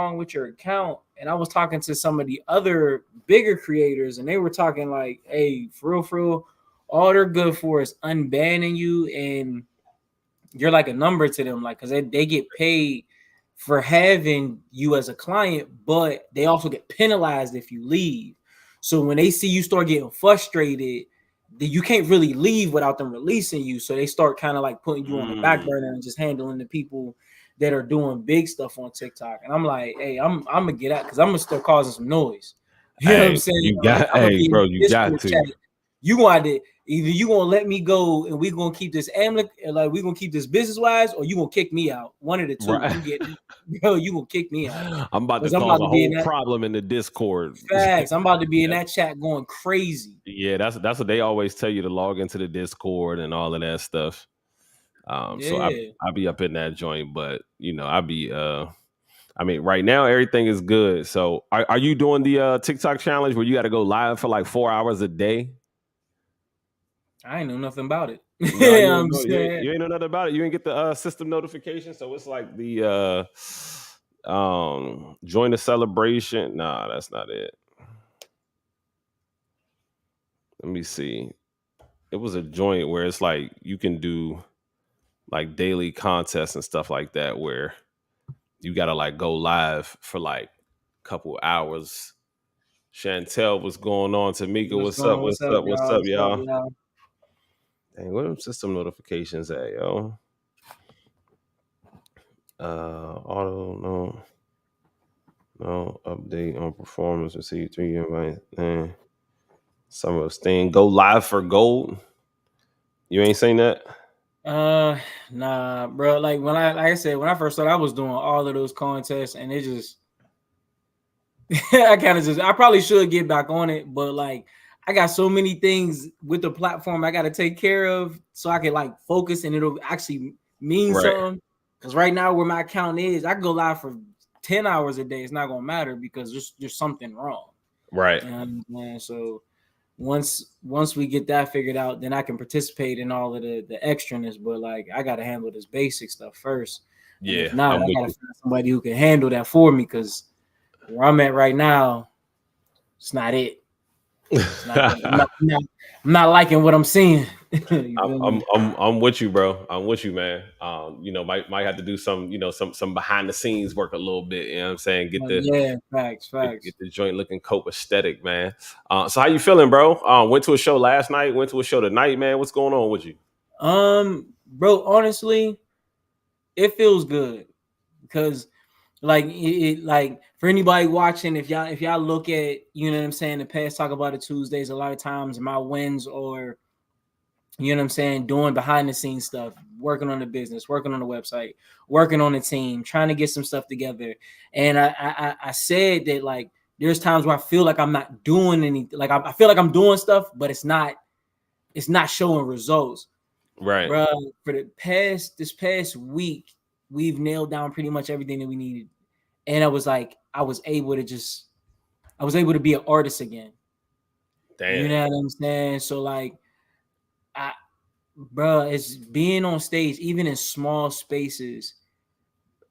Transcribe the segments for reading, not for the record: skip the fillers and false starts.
wrong with your account. And I was talking to some of the other bigger creators, and they were talking like, hey, for real, all they're good for is unbanning you, and you're like a number to them, like, because they get paid for having you as a client, but they also get penalized if you leave. So when they see you start getting frustrated, you can't really leave without them releasing you. So they start kind of like putting you on the back burner and just handling the people that are doing big stuff on TikTok. And I'm like, hey, I'm gonna get out because I'm gonna start causing some noise. You know what I'm saying? You got, I'm gonna be bro, in you Discord got to. chat. You want to either you gonna let me go and we gonna keep this like we gonna keep this business wise, or you gonna kick me out. One of the two. Right. You get, you gonna kick me out. I'm about to cause a whole problem in the Discord. Facts. I'm about to be in that chat going crazy. Yeah, that's what they always tell you, to log into the Discord and all of that stuff. So I be up in that joint, but you know, I mean, right now everything is good. So are you doing the TikTok challenge where you got to go live for like 4 hours a day? I ain't know nothing about it. No, you ain't know nothing about it. You ain't get the system notification. So it's like the join the celebration. Nah, that's not it. Let me see. It was a joint where it's like you can do like daily contests and stuff like that, where you gotta like go live for like a couple hours. Chantel, what's going on? Tamika, what's up? What's up, y'all? Dang, what are system notifications at, yo? Auto, no update on performance. Receive 3 invites. Some of us staying go live for gold. You ain't saying that? Nah, bro. Like I said, when I first started, I was doing all of those contests, and it just I probably should get back on it, but like I got so many things with the platform I got to take care of so I can like focus and it'll actually mean something. Because right now where my account is, I can go live for 10 hours a day. It's not gonna matter because there's something wrong. Right. And so once we get that figured out, then I can participate in all of the extraness. But like I gotta handle this basic stuff first. Yeah. If not, I gotta find somebody who can handle that for me, because where I'm at right now, it's not it. I'm not liking what I'm seeing. I'm with you, bro. I'm with you, man. You know, might have to do some, you know, some behind the scenes work a little bit. You know what I'm saying? Facts. Get the joint looking copacetic, man. So how you feeling, bro? Went to a show last night. Went to a show tonight, man. What's going on with you? Bro, honestly, it feels good because. Like it, like for anybody watching, if y'all look at, you know what I'm saying, the past Talk About It Tuesdays, a lot of times my wins or, you know what I'm saying, doing behind the scenes stuff, working on the business, working on the website, working on the team, trying to get some stuff together. And I said that like there's times where I feel like I'm not doing anything, like I feel like I'm doing stuff, but it's not showing results. Right, bro. For this past week, we've nailed down pretty much everything that we needed. And I was able to be an artist again. Damn. You know what I'm saying? So like, it's being on stage, even in small spaces.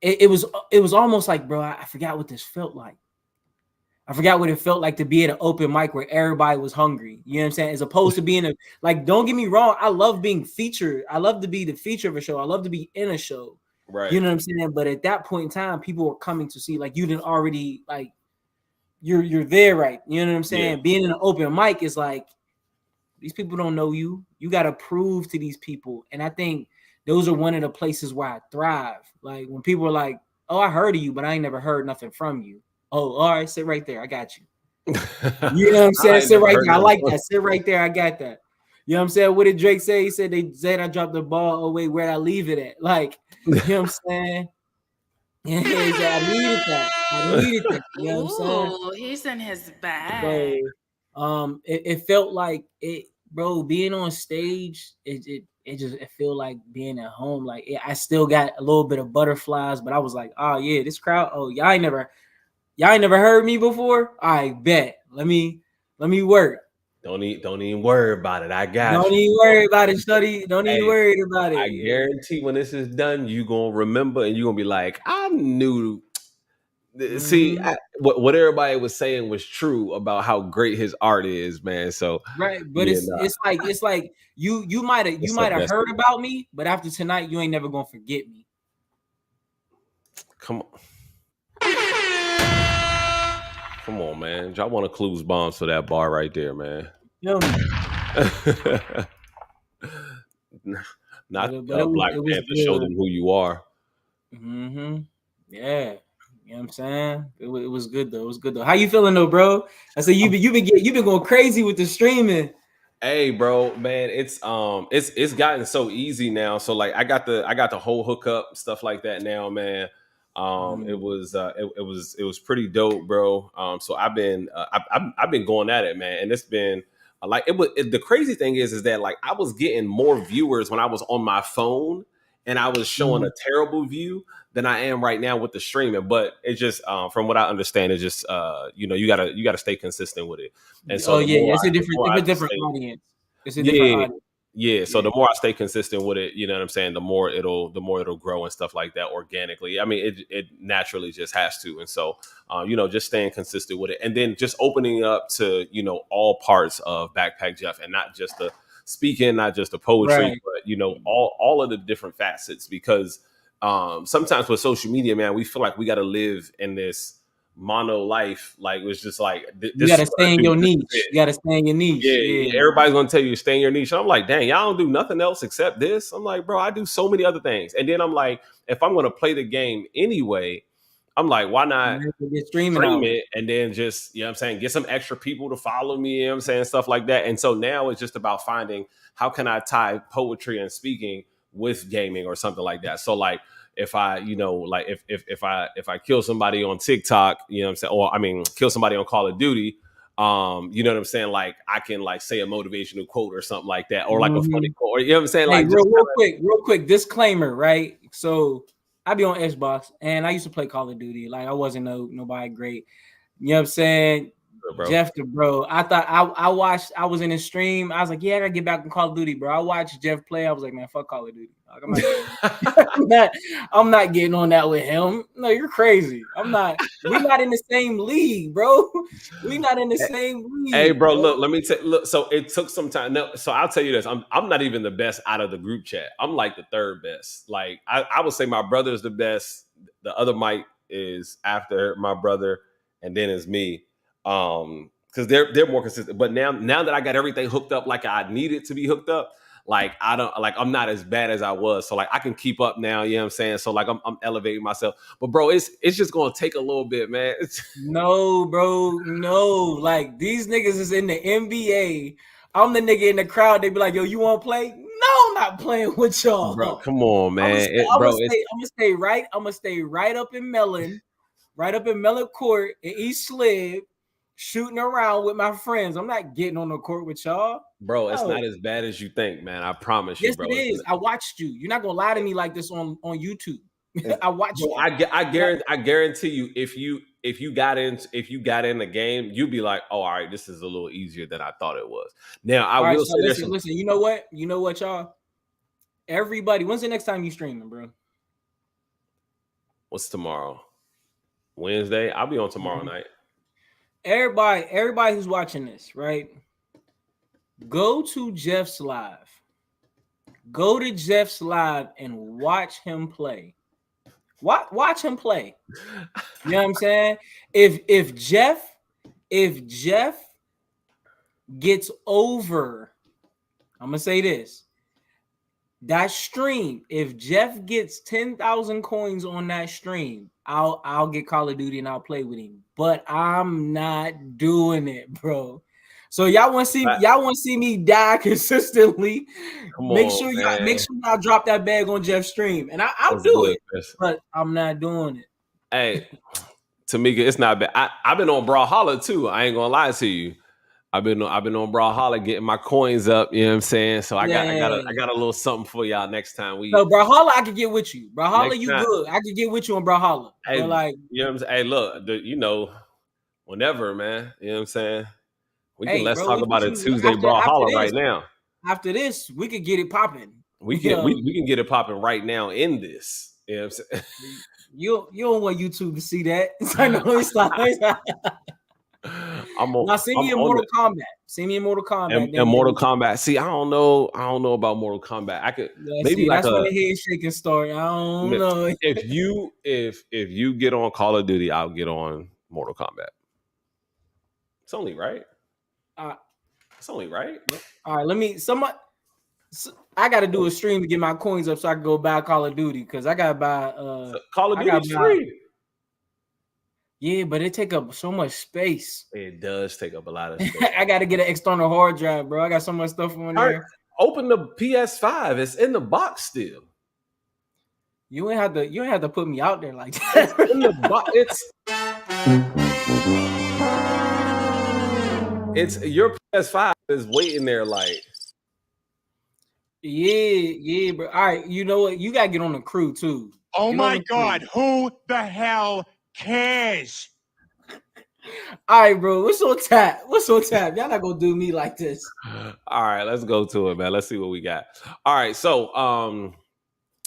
It was almost like, bro, I forgot what this felt like. I forgot what it felt like to be at an open mic where everybody was hungry. You know what I'm saying? As opposed to being don't get me wrong, I love being featured. I love to be the feature of a show. I love to be in a show. Right. You know what I'm saying? But at that point in time, people were coming to see, like, you didn't already, like, you're there, right? You know what I'm saying? Yeah. Being in an open mic is like, these people don't know you. You got to prove to these people. And I think those are one of the places where I thrive. Like when people are like, oh, I heard of you, but I ain't never heard nothing from you. Oh, all right, sit right there. I got you. You know what I'm saying? Sit right there. I like that. Sit right there. I got that. You know what I'm saying? What did Drake say? He said they said I dropped the ball. Oh, wait, where'd I leave it at? Like, you know what I'm saying? Yeah, he said, I needed that. You know what I'm saying? He's in his bag. So, it felt like it, bro, being on stage, it felt like being at home. Like I still got a little bit of butterflies, but I was like, oh yeah, this crowd, oh, y'all ain't never heard me before? I bet. Let me work. Don't even worry about it. I got you. Don't even worry about it, study. Don't even worry about it. I guarantee when this is done, you gonna remember and you gonna be like, I knew See, what everybody was saying was true about how great his art is, man. So right, but yeah, it's like you might have heard about me, but after tonight, you ain't never gonna forget me. Come on, man. Y'all want to clues bombs for that bar right there, man. You know Not Black Panther. Show them who you are. Yeah. You know what I'm saying? It was good though. It was good though. How you feeling though, bro? I said you've been going crazy with the streaming. Hey, bro, man, it's gotten so easy now. So like I got the whole hookup stuff like that now, man. It was pretty dope, bro. So I've been going at it, man, and it's been like the crazy thing is that like I was getting more viewers when I was on my phone and I was showing a terrible view than I am right now with the streaming. But it's just from what I understand, it's just you gotta stay consistent with it. And so it's a different audience. It's a different audience. Yeah, so the more I stay consistent with it, you know what I'm saying, the more it'll grow and stuff like that organically. I mean, it naturally just has to. And so, just staying consistent with it, and then just opening up to all parts of Backpack Jeff, and not just the speaking, not just the poetry, but all of the different facets. Because sometimes with social media, man, we feel like we got to live in this mono life. Like it's just like you gotta stay in your niche. You gotta stay in your niche. Yeah, everybody's gonna tell you to stay in your niche. And I'm like, dang, y'all don't do nothing else except this. I'm like, bro, I do so many other things. And then I'm like, if I'm gonna play the game anyway, I'm like, why not stream it and then just, you know what I'm saying, get some extra people to follow me, you know what I'm saying, stuff like that. And so now it's just about finding how can I tie poetry and speaking with gaming or something like that. So like if I, if I kill somebody on TikTok, you know what I'm saying, or I mean, kill somebody on Call of Duty, you know what I'm saying? Like I can like say a motivational quote or something like that, or like a funny quote, or, you know what I'm saying? Like real quick disclaimer, right? So I be on Xbox and I used to play Call of Duty. Like I wasn't nobody great. You know what I'm saying? Bro. Jeff the bro. I thought I was in his stream. I was like, yeah, I gotta get back on Call of Duty, bro. I watched Jeff play. I was like, man, fuck Call of Duty. Like, I'm not getting on that with him. No, you're crazy. We're not in the same league, bro. We not in the same league. Hey, bro, look, let me look. So it took some time. No, so I'll tell you this. I'm not even the best out of the group chat. I'm like the third best. Like I would say my brother is the best. The other Mike is after my brother, and then it's me. Because they're more consistent. But now that I got everything hooked up like I needed to be hooked up, like I'm not as bad as I was. So like I can keep up now, you know what I'm saying? So like I'm elevating myself. But bro, it's just gonna take a little bit, man. No, bro, no. Like these niggas is in the NBA. I'm the nigga in the crowd. They be like, yo, you wanna play? No, I'm not playing with y'all. Bro, come on, man. I'm gonna stay right up in Mellon Court in East Slib, shooting around with my friends. I'm not getting on the court with y'all. Bro, it's not as bad as you think, man. I promise you, bro. Yes, it is. I watched you. You're not gonna lie to me like this on YouTube. I watched you. I guarantee you, if you got in the game, you'd be like, oh, all right, this is a little easier than I thought it was. Now I will say listen, you know what, y'all? Everybody, when's the next time you streaming, bro? What's tomorrow? Wednesday. I'll be on tomorrow night. Everybody who's watching this, right? Go to Jeff's live. Go to Jeff's live and watch him play. Watch him play. You know what I'm saying? If Jeff gets over, I'm gonna say this. That stream, if Jeff gets 10,000 coins on that stream, I'll get Call of Duty and I'll play with him. But I'm not doing it, bro. So y'all want to see me die consistently. Make sure y'all drop that bag on Jeff's stream, and I'll do it. But I'm not doing it. Hey, Tamika, it's not bad. I've been on Brawlhalla too. I ain't gonna lie to you. I've been on Brawlhalla getting my coins up. You know what I'm saying? So I got a little something for y'all next time. So Brawlhalla, I can get with you. Brawlhalla, you good? I can get with you on Brawlhalla. Hey, like, you know what I'm saying? Hey, look, whenever, man. You know what I'm saying? Let's talk about a Tuesday Brawlhalla right now. After this, we could get it popping. We can get it popping right now in this. You know what I'm saying? You don't want YouTube to see that. I know it's like now see me in Mortal Kombat. See me in Mortal Kombat. And Mortal Kombat. See, I don't know about Mortal Kombat. I could maybe see, like that's when the head shaking story. I don't know. If you get on Call of Duty, I'll get on Mortal Kombat. It's only right. It's only right. All right, I got to do a stream to get my coins up so I can go buy Call of Duty because I got to buy Call of Duty free. Yeah, but it take up so much space. It does take up a lot of space. I got to get an external hard drive, bro. I got so much stuff on there. Open the PS5. It's in the box still. You ain't have to put me out there like that. It's in the box. It's your PS5 is waiting there like. Yeah, bro. All right, you know what? You gotta get on the crew too. Oh my God, who the hell cares? All right, bro. What's on tap? Y'all not gonna do me like this. All right, let's go to it, man. Let's see what we got. All right, so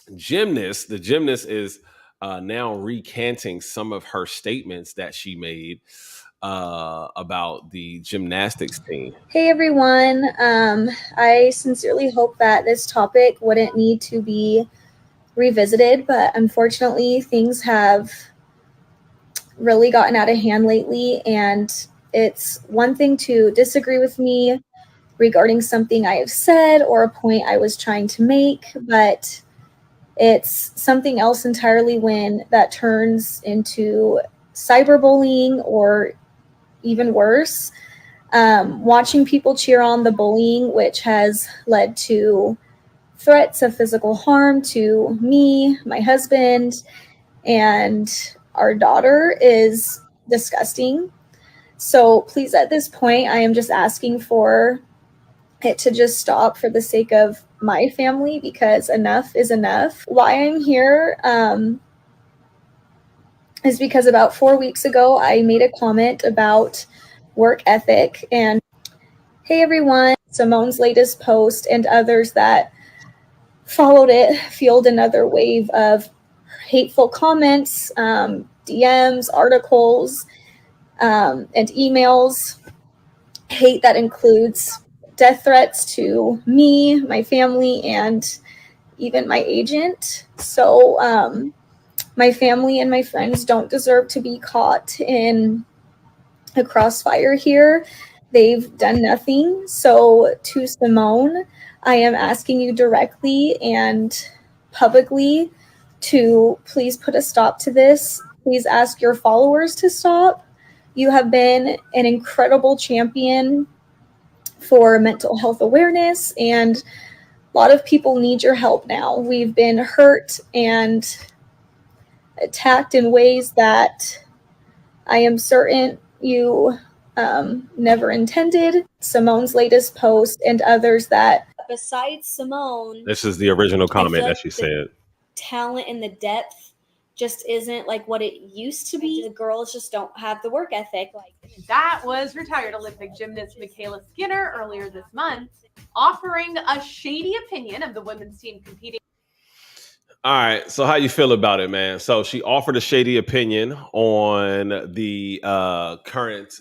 the gymnast is now recanting some of her statements that she made about the gymnastics team. Hey everyone, I sincerely hope that this topic wouldn't need to be revisited, but unfortunately things have really gotten out of hand lately, and it's one thing to disagree with me regarding something I have said or a point I was trying to make, but it's something else entirely when that turns into cyberbullying or even worse, watching people cheer on the bullying, which has led to threats of physical harm to me, my husband, and our daughter is disgusting. So please, at this point, I am just asking for it to just stop for the sake of my family, because enough is enough. Why I'm here is because about 4 weeks ago, I made a comment about work ethic. And hey, everyone, Simone's latest post and others that followed it fueled another wave of hateful comments, DMs, articles, and emails. Hate that includes death threats to me, my family, and even my agent. So my family and my friends don't deserve to be caught in a crossfire here. They've done nothing. So to Simone, I am asking you directly and publicly to please put a stop to this. Please ask your followers to stop. You have been an incredible champion for mental health awareness, and a lot of people need your help now. We've been hurt and attacked in ways that I am certain you never intended. Simone's latest post and others that besides Simone, this is the original comment that she said. Talent and the depth just isn't like what it used to be. The girls just don't have the work ethic. That was retired Olympic gymnast Michaela Skinner earlier this month, offering a shady opinion of the women's team competing. All right, so how you feel about it, man? So she offered a shady opinion on the current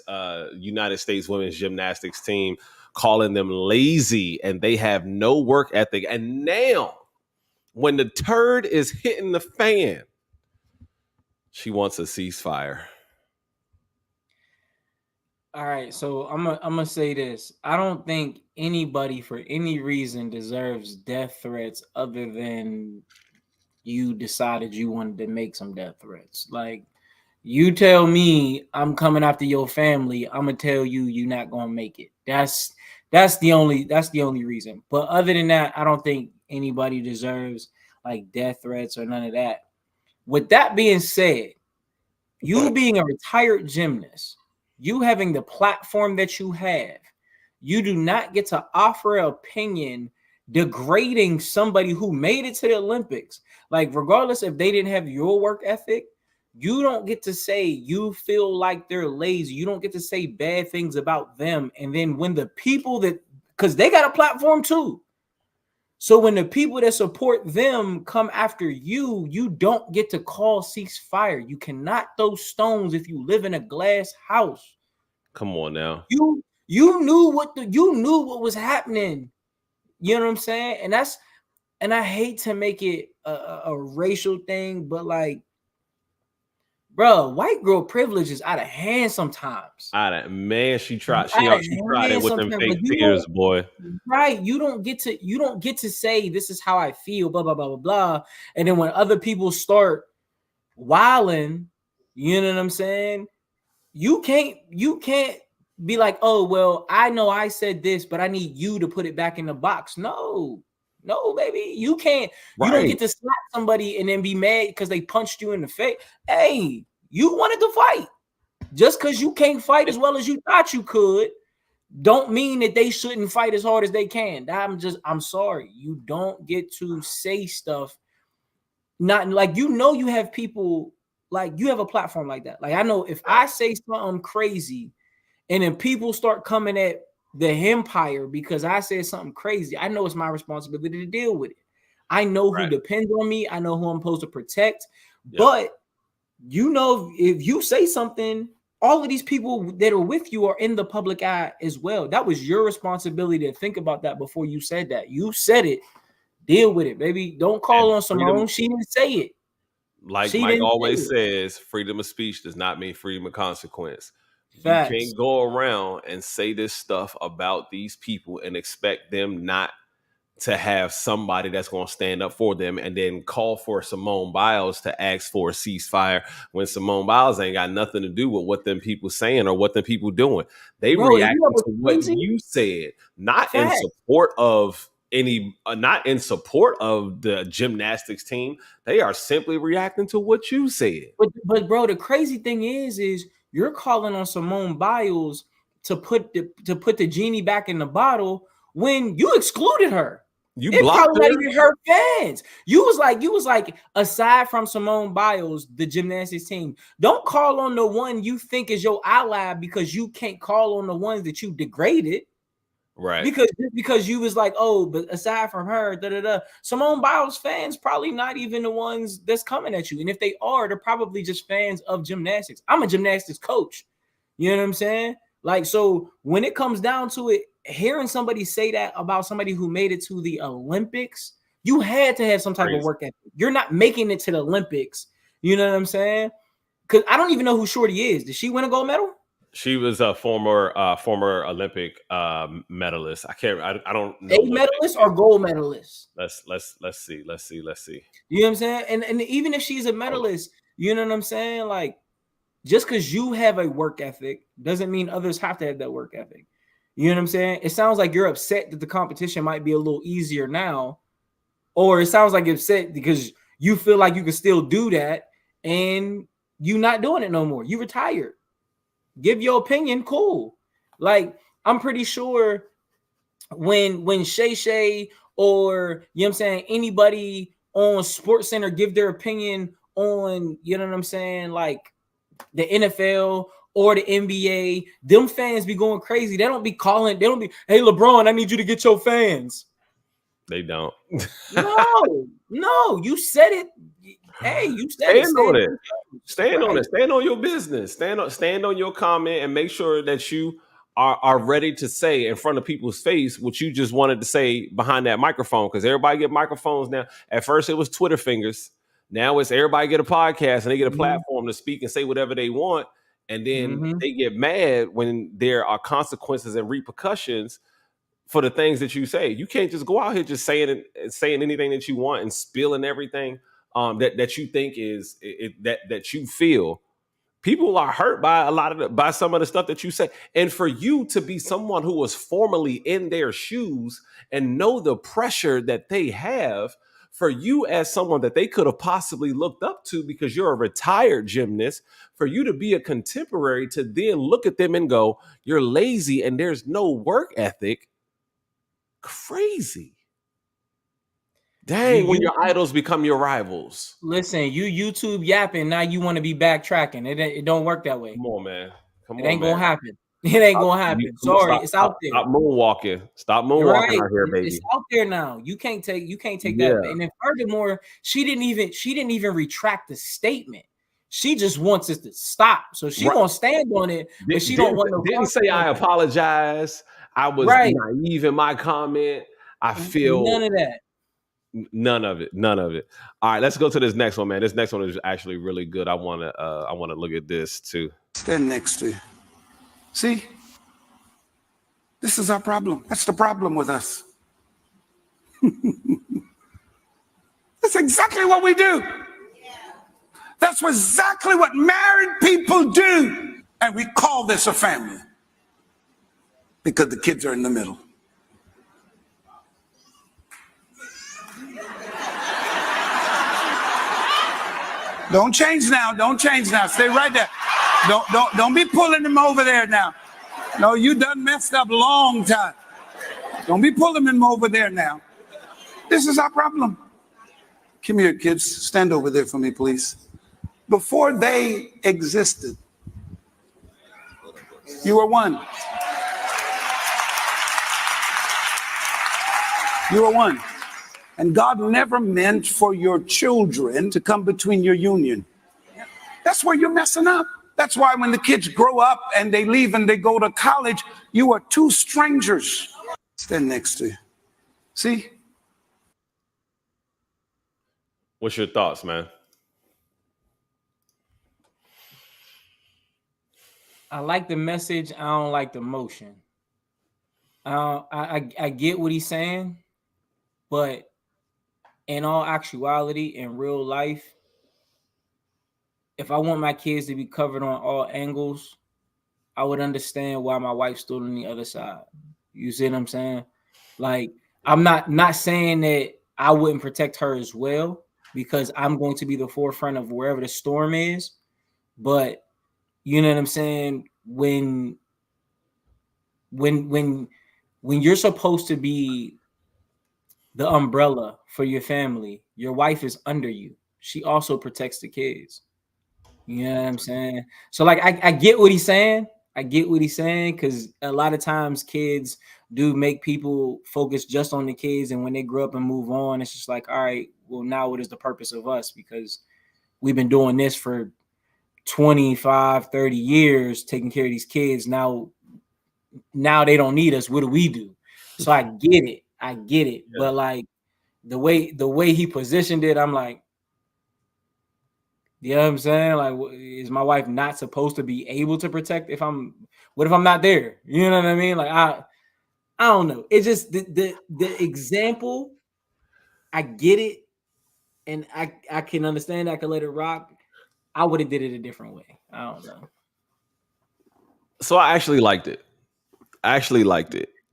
United States women's gymnastics team, calling them lazy and they have no work ethic. And now, when the turd is hitting the fan, she wants a ceasefire. All right, so I'm gonna say this. I don't think anybody for any reason deserves death threats other than you decided you wanted to make some death threats. Like, you tell me I'm coming after your family, I'm gonna tell you you're not gonna make it. That's the only reason. But other than that, I don't think anybody deserves like death threats or none of that. With that being said, you being a retired gymnast, you having the platform that you have, you do not get to offer an opinion degrading somebody who made it to the Olympics. Like, regardless if they didn't have your work ethic, you don't get to say you feel like they're lazy. You don't get to say bad things about them. And then when the people that, because they got a platform too. So when the people that support them come after you, you don't get to call ceasefire. You cannot throw stones if you live in a glass house. Come on now. You knew what was happening. You know what I'm saying? And I hate to make it a racial thing, but like, bro, white girl privilege is out of hand sometimes. Man, she tried it with them fake tears, boy. Right. You don't get to say this is how I feel, blah, blah, blah, blah, blah. And then when other people start wilding, you know what I'm saying? You can't be like, oh, well, I know I said this, but I need you to put it back in the box. No, baby, you can't. Right. You don't get to slap somebody and then be mad because they punched you in the face. Hey, you wanted to fight. Just because you can't fight as well as you thought you could, don't mean that they shouldn't fight as hard as they can. I'm sorry. You don't get to say stuff. Not like, you have people, like, you have a platform like that. Like, I know if I say something crazy and then people start coming at the empire because I said something crazy, I know it's my responsibility to deal with it. I know who depends on me. I know who I'm supposed to protect. Yep. But if you say something, all of these people that are with you are in the public eye as well. That was your responsibility to think about that before you said that. You said it. Deal with it, baby. Don't call on Simone. She didn't say it. Like Mike always says, freedom of speech does not mean freedom of consequence. Facts. You can't go around and say this stuff about these people and expect them not to have somebody that's going to stand up for them, and then call for Simone Biles to ask for a ceasefire when Simone Biles ain't got nothing to do with what them people saying or what them people doing. They reacting to what you said, not in support of not in support of the gymnastics team. They are simply reacting to what you said. But bro, the crazy thing is you're calling on Simone Biles to put the genie back in the bottle when you excluded her. You blocked her. Not even her fans. You was like, aside from Simone Biles, the gymnastics team, don't call on the one you think is your ally because you can't call on the ones that you degraded. Right. Because you was like, oh, but aside from her, Simone Biles fans probably not even the ones that's coming at you. And if they are, they're probably just fans of gymnastics. I'm a gymnastics coach. You know what I'm saying? Like, so when it comes down to it, hearing somebody say that about somebody who made it to the Olympics, you had to have some type of work ethic. You're not making it to the Olympics. You know what I'm saying? Because I don't even know who Shorty is. Did she win a gold medal? She was a former Olympic medalist. I don't know. A medalist or gold medalist? Let's see. You know what I'm saying? And even if she's a medalist, you know what I'm saying? Like, just because you have a work ethic doesn't mean others have to have that work ethic. You know what I'm saying? It sounds like you're upset that the competition might be a little easier now, or it sounds like you're upset because you feel like you can still do that and you're not doing it no more. You retired. Give your opinion, cool. Like, I'm pretty sure when Shay or, you know what I'm saying, anybody on SportsCenter give their opinion on, you know what I'm saying, like the NFL or the NBA, them fans be going crazy. They don't be, hey, LeBron, I need you to get your fans. They don't. No, you said it. Hey, you said it. Stand on it. Stand on your business. Stand on your comment and make sure that you are ready to say in front of people's face what you just wanted to say behind that microphone. Because everybody get microphones now. At first, it was Twitter fingers. Now it's everybody get a podcast and they get a platform to speak and say whatever they want. And then they get mad when there are consequences and repercussions for the things that you say. You can't just go out here just saying anything that you want and spilling everything that you think is that you feel. People are hurt by some of the stuff that you say. And for you to be someone who was formerly in their shoes and know the pressure that they have, for you as someone that they could have possibly looked up to because you're a retired gymnast, for you to be a contemporary, to then look at them and go, you're lazy and there's no work ethic. Crazy. Dang, when your idols become your rivals. Listen, you YouTube yapping, now you want to be backtracking. It don't work that way. Come on, man. It ain't gonna happen. It ain't gonna happen. Sorry, it's out there. Stop moonwalking. Stop You're moonwalking out here, baby. It's out there now. You can't take Yeah. that. And then furthermore, she didn't even retract the statement. She just wants it to stop. So she gonna stand on it, but she don't want no. Didn't say I apologize. I was naive in my comment. I feel none of that. None of it. None of it. All right, let's go to this next one, man. This next one is actually really good. I wanna look at this too. Stand next to you. See? This is our problem. That's the problem with us. That's exactly what we do. That's exactly what married people do. And we call this a family. Because the kids are in the middle. Don't change now. Don't change now. Stay right there. Don't be pulling them over there now. No, you done messed up long time. Don't be pulling them over there now. This is our problem. Come here, kids. Stand over there for me, please. Before they existed, you were one. You were one. And God never meant for your children to come between your union. That's where you're messing up. That's why when the kids grow up and they leave and they go to college, you are two strangers. Stand next to you. See? What's your thoughts, man? I like the message. I don't like the motion. I get what he's saying, but in all actuality, in real life, if I want my kids to be covered on all angles, I would understand why my wife stood on the other side. You see what I'm saying? Like, I'm not saying that I wouldn't protect her as well, because I'm going to be the forefront of wherever the storm is. But you know what I'm saying? When you're supposed to be the umbrella for your family, your wife is under you. She also protects the kids. You know what I'm saying? So like, I get what he's saying. I get what he's saying, because a lot of times kids do make people focus just on the kids. And when they grow up and move on, it's just like, all right, well, now what is the purpose of us? Because we've been doing this for 25, 30 years, taking care of these kids. Now they don't need us. What do we do? So I get it. Yeah. But like the way he positioned it, I'm like, you know what I'm saying? Like, is my wife not supposed to be able to protect what if I'm not there? You know what I mean? Like, I don't know. It just, the example, I get it. And I can understand. I can let it rock. I would have did it a different way. I don't know. So I actually liked it.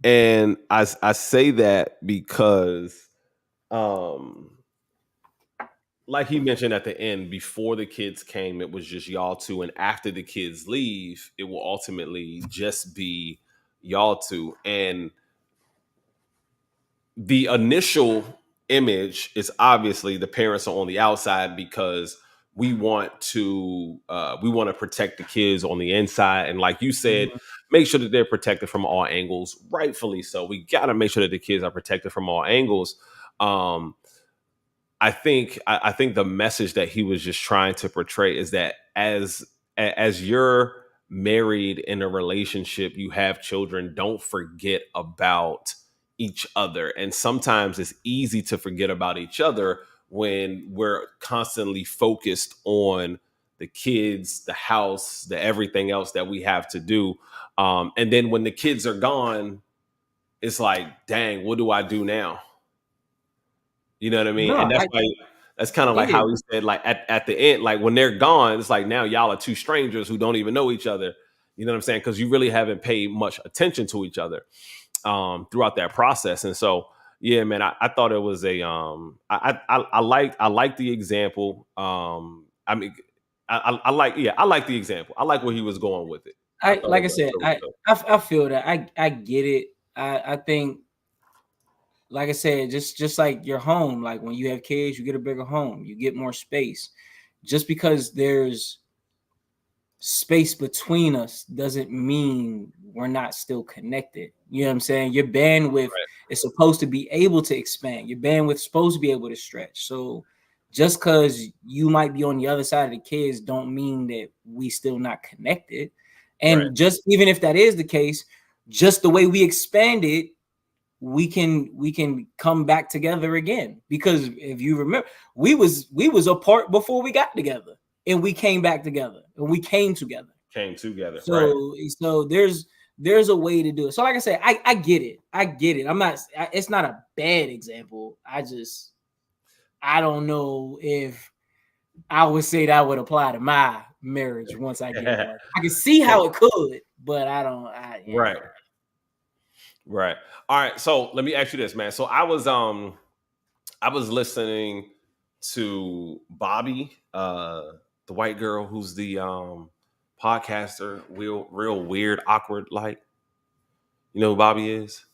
And I say that because, like he mentioned at the end, before the kids came, it was just y'all two. And after the kids leave, it will ultimately just be y'all two. And the initial image is obviously the parents are on the outside because we want to protect the kids on the inside. And like you said, make sure that they're protected from all angles, rightfully so. We got to make sure that the kids are protected from all angles. I think the message that he was just trying to portray is that as you're married in a relationship, you have children, don't forget about each other. And sometimes it's easy to forget about each other when we're constantly focused on the kids, the house, the everything else that we have to do. And then when the kids are gone, it's like, dang, what do I do now? You know what I mean? No, and that's kind of like how he said, like at the end, like when they're gone, it's like now y'all are two strangers who don't even know each other. You know what I'm saying? Because you really haven't paid much attention to each other throughout that process. And so, yeah, man, I thought it was I like the example. I like the example. I like where he was going with it. I feel that I get it. I think, like I said, just like your home, like when you have kids, you get a bigger home, you get more space. Just because there's space between us doesn't mean we're not still connected. You know what I'm saying? Your bandwidth is supposed to be able to expand. Your bandwidth is supposed to be able to stretch. So just because you might be on the other side of the kids don't mean that we still not connected. And just even if that is the case, just the way we expanded, we can come back together again. Because if you remember, we was apart before we got together, and we came back together, and we came together. So there's a way to do it. So like I said, I get it. It's not a bad example. I don't know if I would say that would apply to my marriage once I get married. I can see how it could, but I don't. Right. All right. So let me ask you this, man. So I was listening to Bobby, the white girl who's the podcaster, real weird, awkward, like, you know who Bobby is?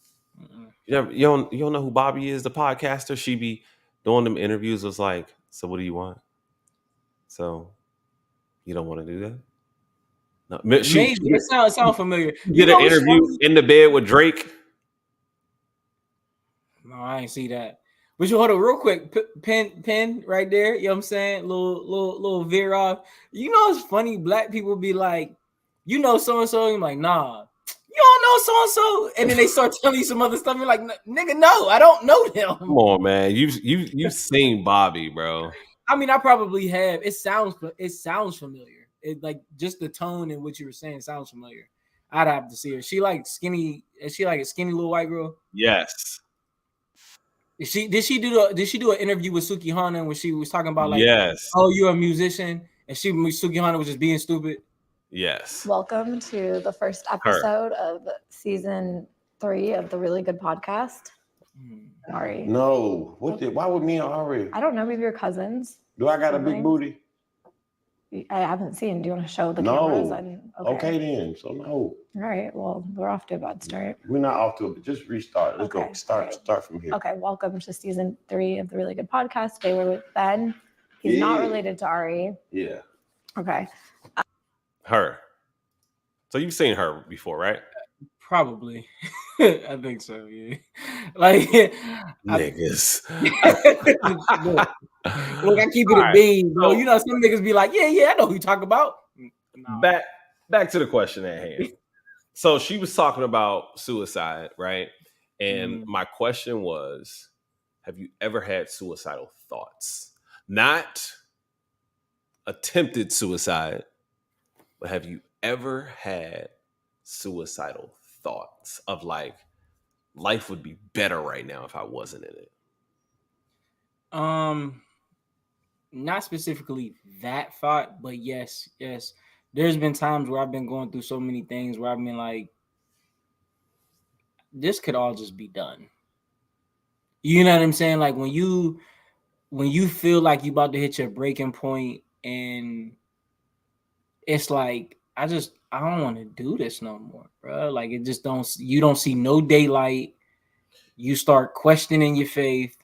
You don't know who Bobby is, the podcaster? She be doing them interviews, was like, so what do you want? So you don't want to do that? No, Maybe it sounds familiar. You did an interview in the bed with Drake. No, I ain't see that. But you hold on real quick. Pin right there. You know what I'm saying? Little veer off. You know it's funny. Black people be like, you know so and so. You're like, nah, you don't know so and so. And then they start telling you some other stuff. You're like, nigga, no, I don't know them. Come on, man. You've seen Bobby, bro. I mean, I probably have. It sounds familiar. It like just the tone in which you were saying sounds familiar. I'd have to see her. She like skinny. Is she like a skinny little white girl? Yes. Did she do an interview with Suki Hana when she was talking about like, yes, oh, you're a musician, and Suki Hana was just being stupid? Yes. Welcome to the first episode of season 3 of the Really Good Podcast. Ari. No. Why would me and Ari? I don't know. Maybe you're cousins. Do I got a big booty? I haven't seen. Do you want to show the cameras? No. Okay then. So no. All right. Well, we're off to a bad start. We're not off to it. Just restart. Let's go. Start from here. Okay. Welcome to season 3 of the Really Good Podcast. Today we're with Ben. He's not related to Ari. Yeah. Okay. Her. So you've seen her before, right? Probably. I think so, yeah. Like niggas. Look, I keep it a bean, bro. You know, some niggas be like, yeah, I know who you talk about. No. Back to the question at hand. So she was talking about suicide, right? And my question was, have you ever had suicidal thoughts? Not attempted suicide, but have you ever had suicidal thoughts of like, life would be better right now if I wasn't in it? Not specifically that thought, but yes. There's been times where I've been going through so many things where I've been like, this could all just be done. You know what I'm saying? Like when you feel like you about to hit your breaking point and it's like, I don't want to do this no more, bro. Like you don't see no daylight. You start questioning your faith.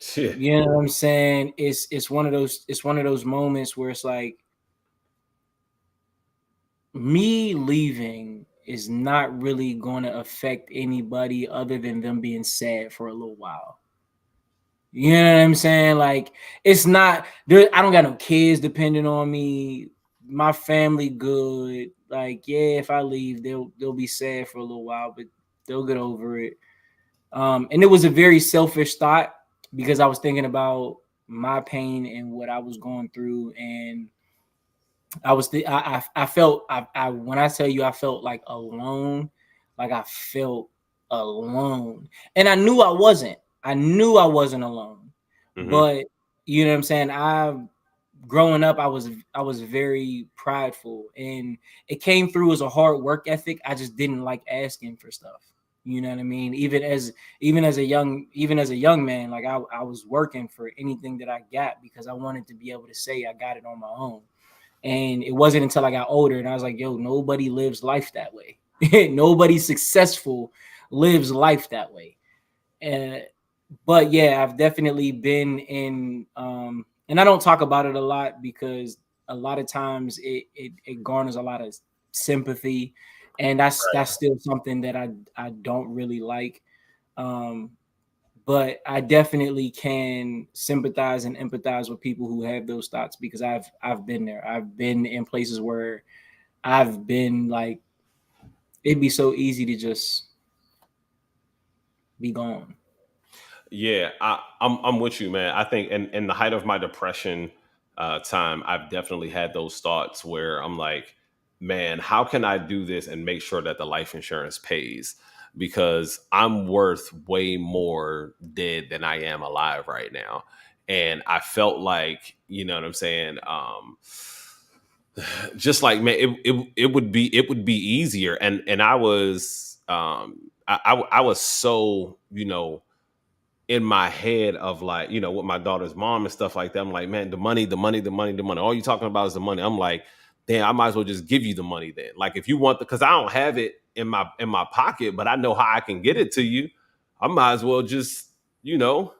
Shit. You know what I'm saying? It's one of those moments where it's like, me leaving is not really going to affect anybody other than them being sad for a little while. You know what I'm saying? Like, it's not there. I don't got no kids depending on me. My family good. Like, yeah, if I leave, they'll be sad for a little while, but they'll get over it. And it was a very selfish thought because I was thinking about my pain and what I was going through, and I felt when I tell you I felt like alone, like I felt alone, and I knew I wasn't. I knew I wasn't alone, but you know what I'm saying. Growing up, I was very prideful, and it came through as a hard work ethic. I just didn't like asking for stuff. You know what I mean? Even as a young man, like I was working for anything that I got because I wanted to be able to say I got it on my own. And it wasn't until I got older and I was like, yo, nobody lives life that way. Nobody successful lives life that way. But yeah, I've definitely been in, and I don't talk about it a lot because a lot of times it garners a lot of sympathy, and that's still something that I don't really like. But I definitely can sympathize and empathize with people who have those thoughts, because I've been there. I've been in places where I've been like, it'd be so easy to just be gone. Yeah, I'm with you, man. I think in the height of my depression time, I've definitely had those thoughts where I'm like, man, how can I do this and make sure that the life insurance pays? Because I'm worth way more dead than I am alive right now. And I felt like, you know what I'm saying? Just like, man, it would be easier. And I was I was so, you know, in my head of like, you know, with my daughter's mom and stuff like that. I'm like, man, the money. All you talking about is the money. I'm like, damn, I might as well just give you the money then. Like, if you want because I don't have it in my pocket, but I know how I can get it to you. I might as well just, you know,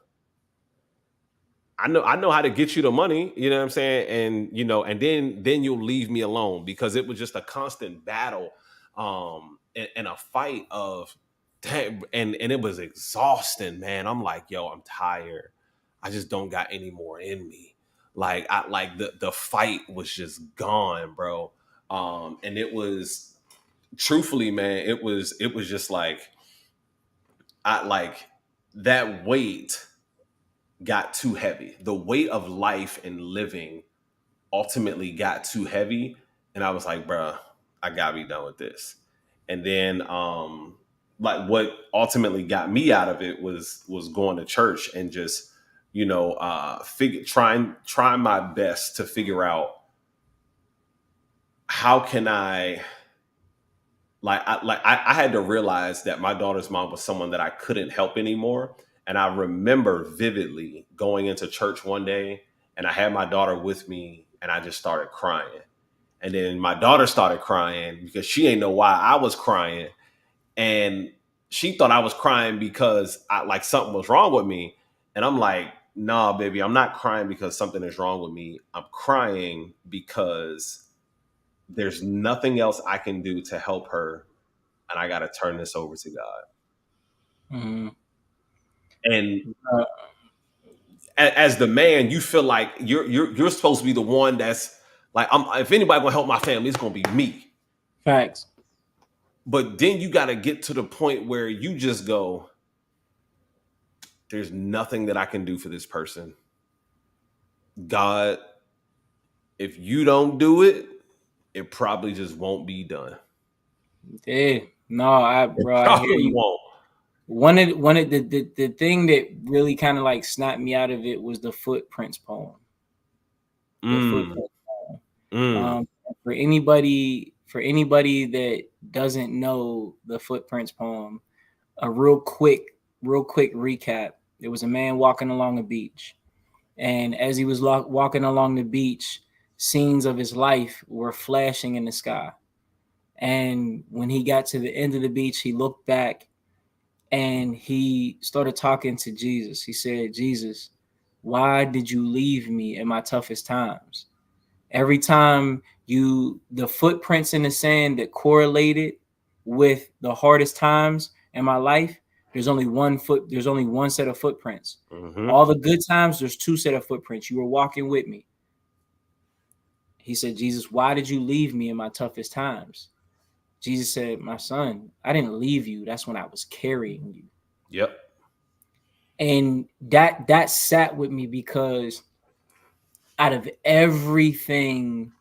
I know how to get you the money, you know what I'm saying? And, you know, and then you'll leave me alone, because it was just a constant battle and a fight of, damn, and it was exhausting, man. I'm like, yo, I'm tired. I just don't got any more in me. Like, the fight was just gone, bro. And it was, truthfully, man, it was just like, that weight got too heavy. The weight of life and living ultimately got too heavy. And I was like, bruh, I gotta be done with this. And then, like, what ultimately got me out of it was going to church and just, you know, trying my best to figure out how can I had to realize that my daughter's mom was someone that I couldn't help anymore. And I remember vividly going into church one day, and I had my daughter with me, and I just started crying. And then my daughter started crying because she ain't know why I was crying. And she thought I was crying because something was wrong with me. And I'm like, nah, baby, I'm not crying because something is wrong with me. I'm crying because there's nothing else I can do to help her, and I got to turn this over to God. Mm-hmm. And as the man, you feel like you're supposed to be the one that's like, if anybody gonna help my family, it's gonna be me. Facts. But then you got to get to the point where you just go, there's nothing that I can do for this person. God, if you don't do it, it probably just won't be done. Yeah, no, I hear you. Won't. One of the thing that really kind of like snapped me out of it was the Footprints poem. Footprints poem. For anybody that doesn't know the Footprints poem, a real quick recap. There was a man walking along a beach, and as he was walking along the beach, scenes of his life were flashing in the sky. And when he got to the end of the beach, he looked back and he started talking to Jesus. He said, Jesus, why did you leave me in my toughest times? Every time the footprints in the sand that correlated with the hardest times in my life, there's only one set of footprints. Mm-hmm. All the good times, there's two set of footprints. You were walking with me. He said, Jesus, why did you leave me in my toughest times? Jesus said, my son, I didn't leave you. That's when I was carrying you. Yep. And that sat with me, because out of everything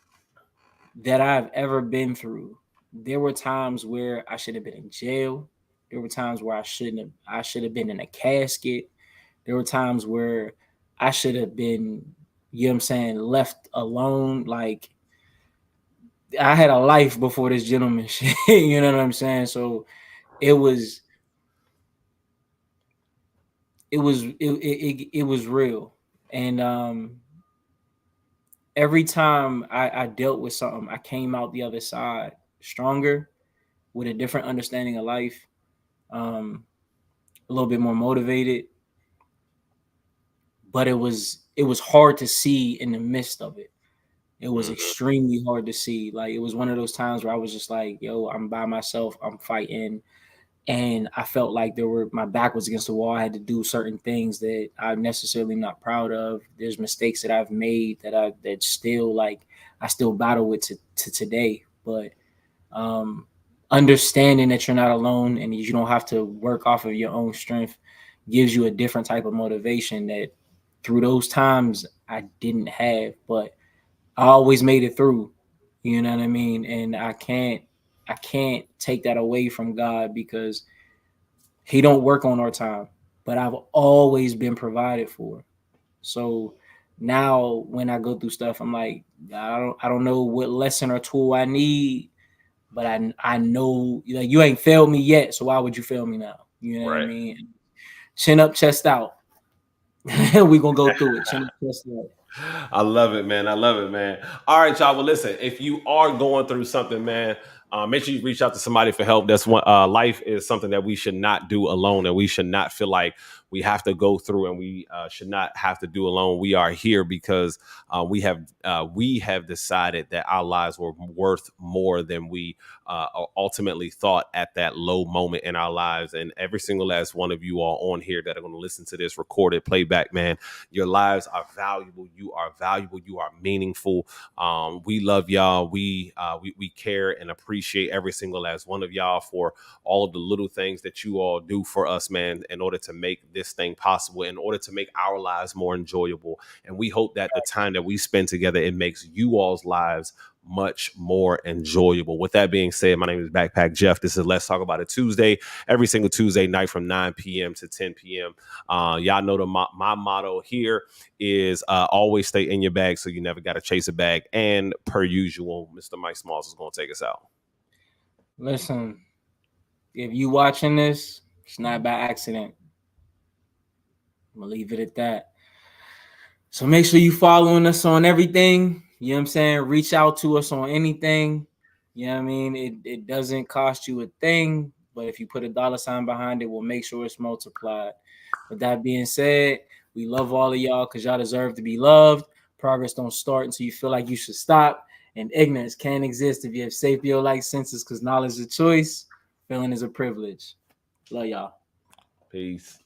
that I've ever been through, there were times where I should have been in jail. There were times where I should have been in a casket. There were times where I should have been, you know what I'm saying, left alone. Like, I had a life before this gentleman shit. You know what I'm saying? So it was real. And every time I dealt with something, I came out the other side stronger, with a different understanding of life, a little bit more motivated. But it was hard to see in the midst of it. It was extremely hard to see. Like, it was one of those times where I was just like, yo, I'm by myself, I'm fighting. And I felt like my back was against the wall. I had to do certain things that I'm necessarily not proud of. There's mistakes that I've made that still, like, I still battle with to today. But understanding that you're not alone and you don't have to work off of your own strength gives you a different type of motivation that through those times I didn't have, but I always made it through. You know what I mean? And I can't take that away from God, because he don't work on our time, but I've always been provided for. So now when I go through stuff, I'm like, I don't know what lesson or tool I need, but I know, like, you ain't failed me yet, so why would you fail me now? You know what I mean? Chin up, chest out. We gonna go through it. Chin up, chest out. I love it, man. I love it, man. All right, y'all. Well, listen, if you are going through something, man, make sure you reach out to somebody for help. That's one. Life is something that we should not do alone, and we should not feel like we have to go through, and we should not have to do alone. We are here because we have decided that our lives were worth more than we ultimately thought at that low moment in our lives. And every single last one of you all on here that are going to listen to this recorded playback, man, your lives are valuable. You are valuable. You are meaningful. We love y'all. We care and appreciate every single last one of y'all for all of the little things that you all do for us, man, in order to make this thing possible, in order to make our lives more enjoyable. And we hope that the time that we spend together, it makes you all's lives much more enjoyable. With that being said, my name is Backpack Jeff. This is Let's Talk About It Tuesday, every single Tuesday night from 9 p.m. to 10 p.m. Y'all know my motto here is always stay in your bag so you never got to chase a bag. And per usual, Mr. Mike Smalls is going to take us out. Listen, if you watching this, it's not by accident. I'm going to leave it at that. So make sure you following us on everything. You know what I'm saying? Reach out to us on anything. You know what I mean? It doesn't cost you a thing, but if you put $sign behind it, we'll make sure it's multiplied. With that being said, we love all of y'all because y'all deserve to be loved. Progress don't start until you feel like you should stop. And ignorance can't exist if you have safe bio-like senses, because knowledge is a choice. Feeling is a privilege. Love y'all. Peace.